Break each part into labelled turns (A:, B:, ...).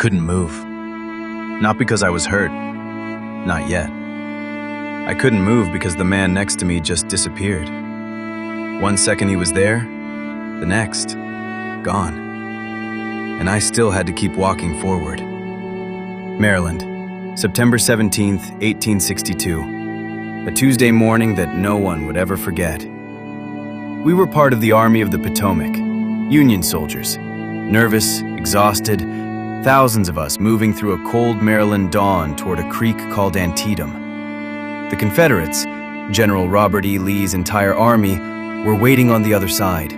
A: couldn't move. Not because I was hurt. Not yet. I couldn't move because the man next to me just disappeared. 1 second he was there, the next, gone. And I still had to keep walking forward. Maryland, September 17th, 1862. A Tuesday morning that no one would ever forget. We were part of the Army of the Potomac, Union soldiers, nervous, exhausted, thousands of us moving through a cold Maryland dawn toward a creek called Antietam. The Confederates, General Robert E. Lee's entire army, were waiting on the other side.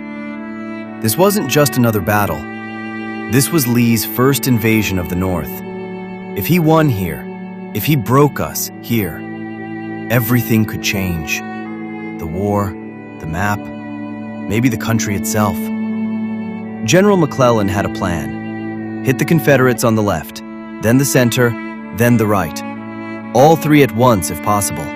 A: This wasn't just another battle. This was Lee's first invasion of the North. If he won here, if he broke us here, everything could change. The war, the map, maybe the country itself. General McClellan had a plan. Hit the Confederates on the left, then the center, then the right. All three at once if possible.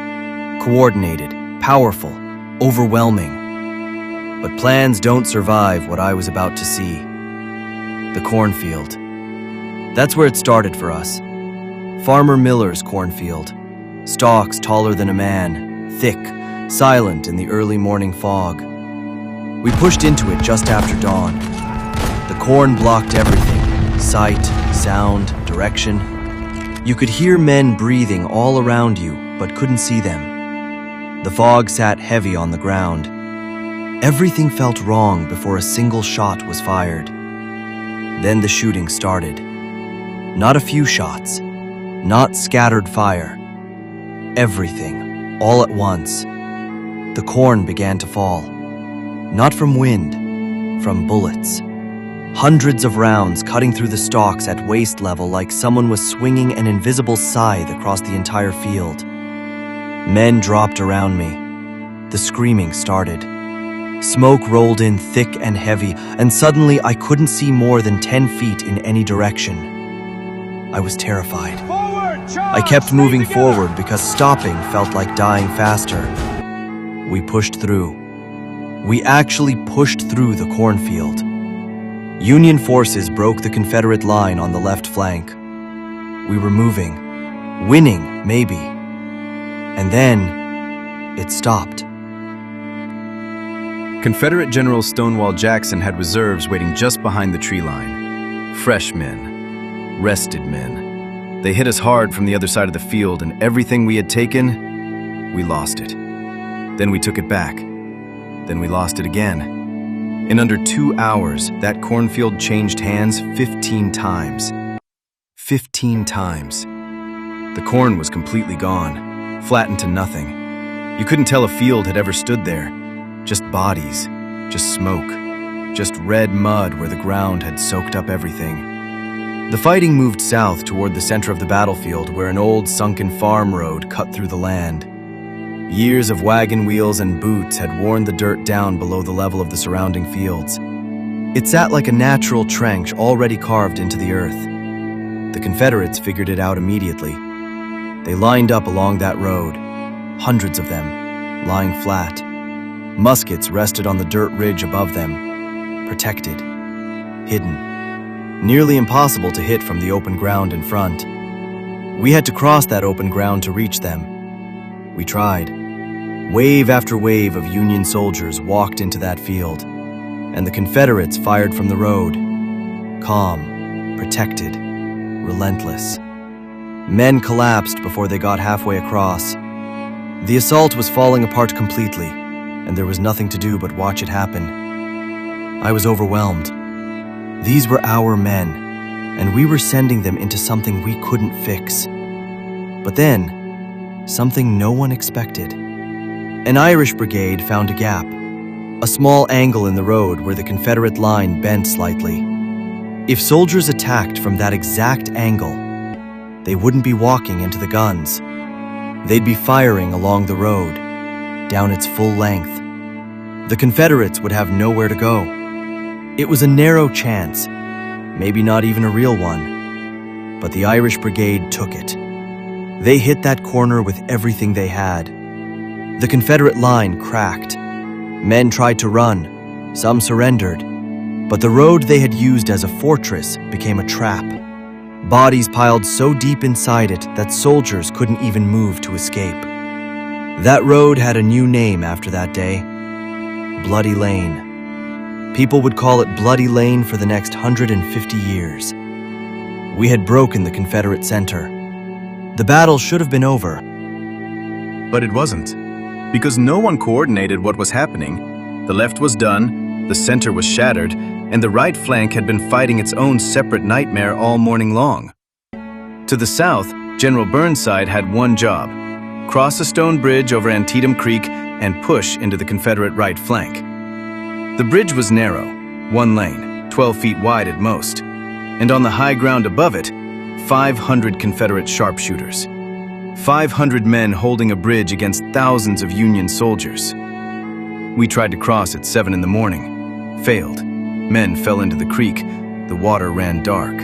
A: Coordinated, powerful, overwhelming. But plans don't survive what I was about to see. The cornfield. That's where it started for us. Farmer Miller's cornfield. Stalks taller than a man, thick, silent in the early morning fog. We pushed into it just after dawn. The corn blocked everything, sight, sound, direction. You could hear men breathing all around you, but couldn't see them. The fog sat heavy on the ground. Everything felt wrong before a single shot was fired. Then the shooting started. Not a few shots, not scattered fire. Everything, all at once. The corn began to fall. Not from wind, from bullets. Hundreds of rounds cutting through the stalks at waist level like someone was swinging an invisible scythe across the entire field. Men dropped around me. The screaming started. Smoke rolled in thick and heavy, and suddenly I couldn't see more than 10 feet in any direction. I was terrified. I kept moving forward because stopping felt like dying faster. We pushed through. We actually pushed through the cornfield. Union forces broke the Confederate line on the left flank. We were moving, winning, maybe. And then, it stopped. Confederate General Stonewall Jackson had reserves waiting just behind the tree line. Fresh men, rested men. They hit us hard from the other side of the field, and everything we had taken, we lost it. Then we took it back. Then we lost it again. In under 2 hours, that cornfield changed hands 15 times. 15 times. The corn was completely gone, flattened to nothing. You couldn't tell a field had ever stood there. Just bodies, just smoke, just red mud where the ground had soaked up everything. The fighting moved south toward the center of the battlefield where an old sunken farm road cut through the land. Years of wagon wheels and boots had worn the dirt down below the level of the surrounding fields. It sat like a natural trench already carved into the earth. The Confederates figured it out immediately. They lined up along that road, hundreds of them, lying flat. Muskets rested on the dirt ridge above them, protected, hidden, nearly impossible to hit from the open ground in front. We had to cross that open ground to reach them. We tried. Wave after wave of Union soldiers walked into that field, and the Confederates fired from the road. Calm, protected, relentless. Men collapsed before they got halfway across. The assault was falling apart completely, and there was nothing to do but watch it happen. I was overwhelmed. These were our men, and we were sending them into something we couldn't fix. But then, something no one expected. An Irish brigade found a gap, a small angle in the road where the Confederate line bent slightly. If soldiers attacked from that exact angle, they wouldn't be walking into the guns. They'd be firing along the road, down its full length. The Confederates would have nowhere to go. It was a narrow chance, maybe not even a real one, but the Irish brigade took it. They hit that corner with everything they had. The Confederate line cracked. Men tried to run. Some surrendered. But the road they had used as a fortress became a trap.
B: bodies piled so deep inside it that soldiers couldn't even move to escape. That road had a new name after that day: Bloody Lane. People would call it Bloody Lane for the next 150 years. We had broken the Confederate center. The battle should have been over.
A: But it wasn't, because no one coordinated what was happening. The left was done, the center was shattered, and the right flank had been fighting its own separate nightmare all morning long. To the south, General Burnside had one job: cross a stone bridge over Antietam Creek and push into the Confederate right flank. The bridge was narrow, one lane, 12 feet wide at most, and on the high ground above it, 500 Confederate sharpshooters. 500 men holding a bridge against thousands of Union soldiers. We tried to cross at 7 in the morning. Failed. Men fell into the creek. The water ran dark.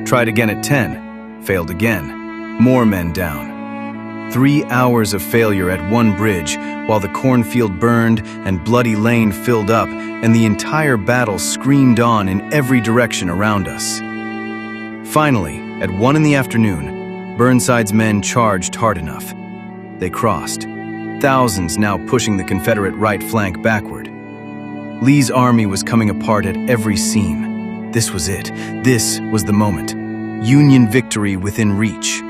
A: Tried again at 10. Failed again. More men down. 3 hours of failure at one bridge while the cornfield burned and Bloody Lane filled up and the entire battle screamed on in every direction around us. Finally, at 1 in the afternoon, Burnside's men charged hard enough. They crossed, thousands now pushing the Confederate right flank backward. Lee's army was coming apart at every seam. This was it. This was the moment. Union victory within reach.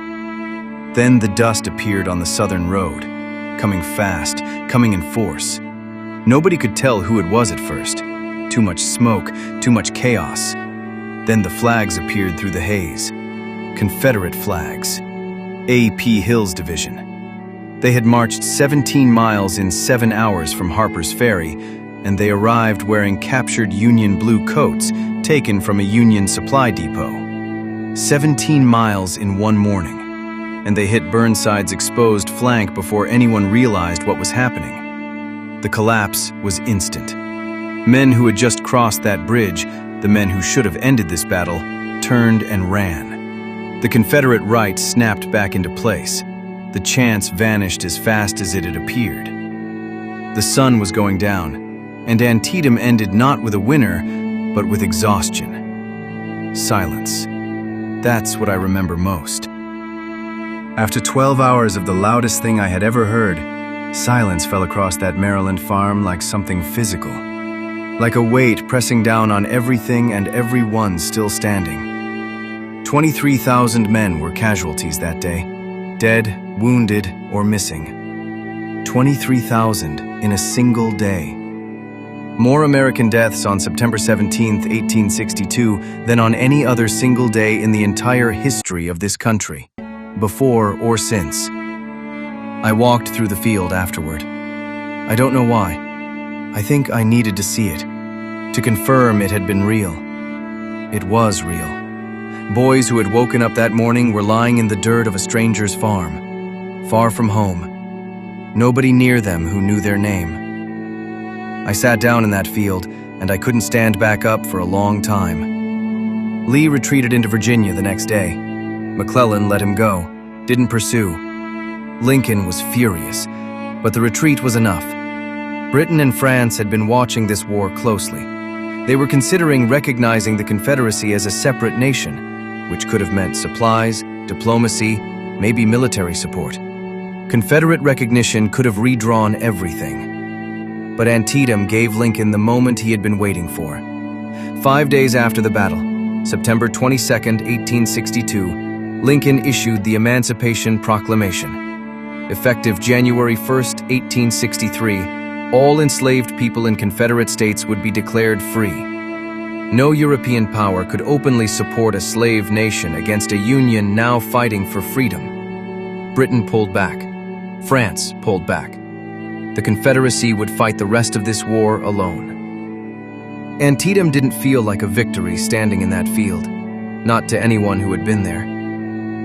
A: Then the dust appeared on the southern road, coming fast, coming in force. Nobody could tell who it was at first. Too much smoke, too much chaos. Then the flags appeared through the haze. Confederate flags. A.P. Hill's division. They had marched 17 miles in 7 hours from Harper's Ferry, and they arrived wearing captured Union blue coats taken from a Union supply depot. 17 miles in one morning, and they hit Burnside's exposed flank before anyone realized what was happening. The collapse was instant. Men who had just crossed that bridge, the men who should have ended this battle, turned and ran. The Confederate right snapped back into place. The chance vanished as fast as it had appeared. The sun was going down, and Antietam ended not with a winner, but with exhaustion. Silence. That's what I remember most. After 12 hours of the loudest thing I had ever heard, silence fell across that Maryland farm like something physical, like a weight pressing down on everything and everyone still standing. 23,000 men were casualties that day, dead, wounded, or missing. 23,000 in a single day. More American deaths on September 17, 1862 than on any other single day in the entire history of this country, before or since. I walked through the field afterward. I don't know why. I think I needed to see it, to confirm it had been real. It was real. Boys who had woken up that morning were lying in the dirt of a stranger's farm, far from home. Nobody near them who knew their name. I sat down in that field, and I couldn't stand back up for a long time. Lee retreated into Virginia the next day. McClellan let him go, didn't pursue. Lincoln was furious, but the retreat was enough. Britain and France had been watching this war closely. They were considering recognizing the Confederacy as a separate nation, which could have meant supplies, diplomacy, maybe military support. Confederate recognition could have redrawn everything. But Antietam gave Lincoln the moment he had been waiting for. 5 days after the battle, September 22, 1862, Lincoln issued the Emancipation Proclamation. Effective January 1, 1863, all enslaved people in Confederate states would be declared free. No European power could openly support a slave nation against a union now fighting for freedom. Britain pulled back. France pulled back. The Confederacy would fight the rest of this war alone. Antietam didn't feel like a victory standing in that field, not to anyone who had been there.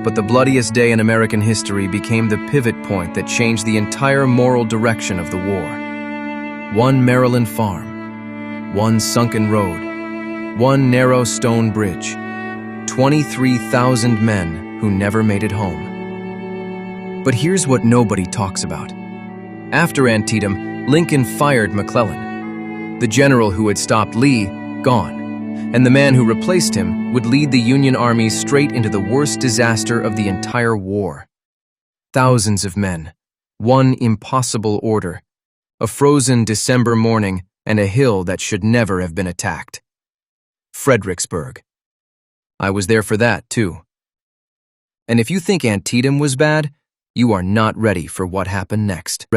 A: But the bloodiest day in American history became the pivot point that changed the entire moral direction of the war. One Maryland farm, one sunken road, one narrow stone bridge, 23,000 men who never made it home. But here's what nobody talks about. After Antietam, Lincoln fired McClellan. The general who had stopped Lee, gone.
C: and the man who replaced him would lead the Union Army straight into the worst disaster of the entire war. Thousands of men, one impossible order, a frozen December morning, and a hill that should never have been attacked. Fredericksburg. I was there for that, too. And if you think Antietam was bad, you are not ready for what happened next.